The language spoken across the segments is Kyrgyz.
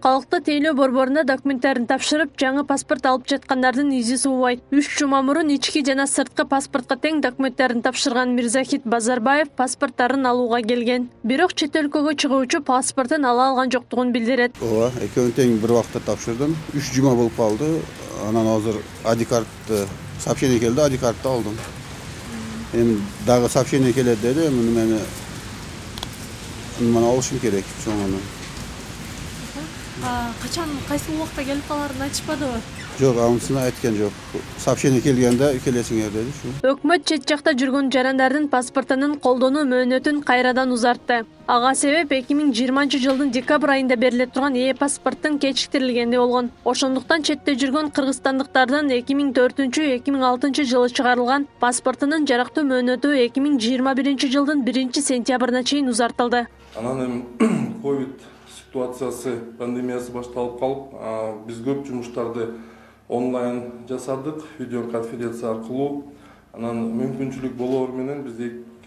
Калыкты тейлөө борборуна документтерин тапшырып, жаңы паспорт алып жаткандардын изи суубайт. 3 жума мурун ички жана сырткы паспортко тең документтерин тапшырган Мирзахит Базарбаев паспорттарын алууга келген. Бирок чет өлкөгө чыгуучу паспортун ала алган жоктугун билдирет. Ооба, экөөнүн тең бир убакта тапшырдым. 3 жума болуп калды. Анан азыр ID картты сообщение келди, ID картты алдым. Эми дагы сообщение келет деди, мени алышым керек чоңуну. Качан кайсы убакта келип каларын айтышпадыбы? Жок, анысына айтқан жок. Сообщение келгенде келесиңер деди шу. Өкмөт чет жакта жүргөн жарандардын паспортунун колдонуу мөөнөтүн кайрадан узартты. Ага себеп 2020-жылдын декабрь айында бериле турган паспорттун кечиктирилгенди болгон. Ошондуктан четте жүргөн кыргызстандыктардын 2004-2006 жылы чыгарылган паспортунун жарактуу мөөнөтү 2021-жылдын 1-сентябрына чейин узартылды. Анан ковид ситуациясы, пандемиясы башталып калып, биз көп жумуштарды онлайн жасадык, видеоконференция аркылуу. Анан мүмкүнчүлүк болоор менен биз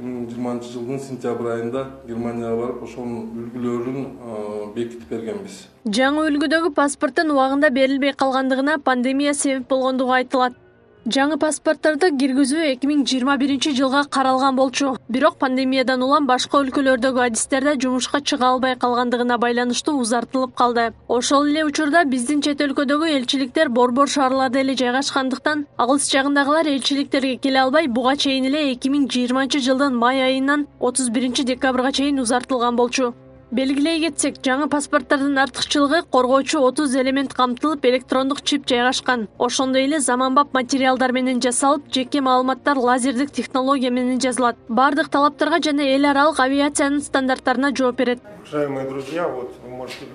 2020-жылдын сентябрь айында Германияга барып, ошонун үлгүлөрүн бекитип бергенбиз. Жаңы үлгүдөгү паспорттун убагында берилбей калгандыгына пандемия себеп болгондугу айтылат. Жаңы паспорттарды киргизүү 2021-жылга каралган болчу. Бирок пандемиядан улам башка өлкөлөрдөгү адистерде жумушка чыга албай калгандыгына байланыштуу узартылып калды. Ошол эле учурда биздин чет өлкөдөгү элчиликтер борбор шаарларда эле жайгашкандыктан, алыс жагындагылар элчиликтерге келе албай, буга чейин эле 2020-жылдын май айынан 31-декабрга чейин узартылган болчу. Белгилей кетсек, жаңы паспорттардын артыкчылыгы коргоочу 30 элемент камтылып, электрондук чип жайгашкан. Ошондой эле заманбап материалдар менен жасалып, жеке маалыматтар лазердик технология менен жазылат. Бардык талаптарга жана эл аралык авиациянын стандарттарына жооп берет. Уважаемые друзья, вот вы можете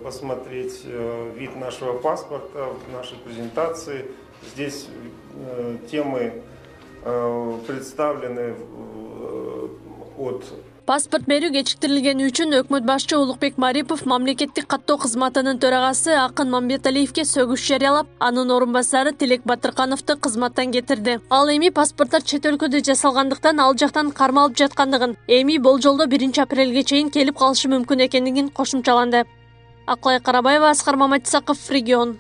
посмотреть вид нашего паспорта в нашей презентации. Здесь темы представлены от... Паспорт берүү кечиктирилгени үчүн өкмөт башчы Улукбек Марипов мамлекеттик каттоо кызматынын төрагасы Акын Мамбеталиевке сөгүш жарыялап, анын орун басары Тилек Батыркановду кызматтан кетирди. Ал эми паспорттор чет өлкөдө жасалгандыктан ал жактан кармалып жаткандыгын, эми болжолдо 1-апрелге чейин келип калышы мүмкүн экендигин кошумчаланды. Аклай Карабаева, Аскар Маматисаков, Регион.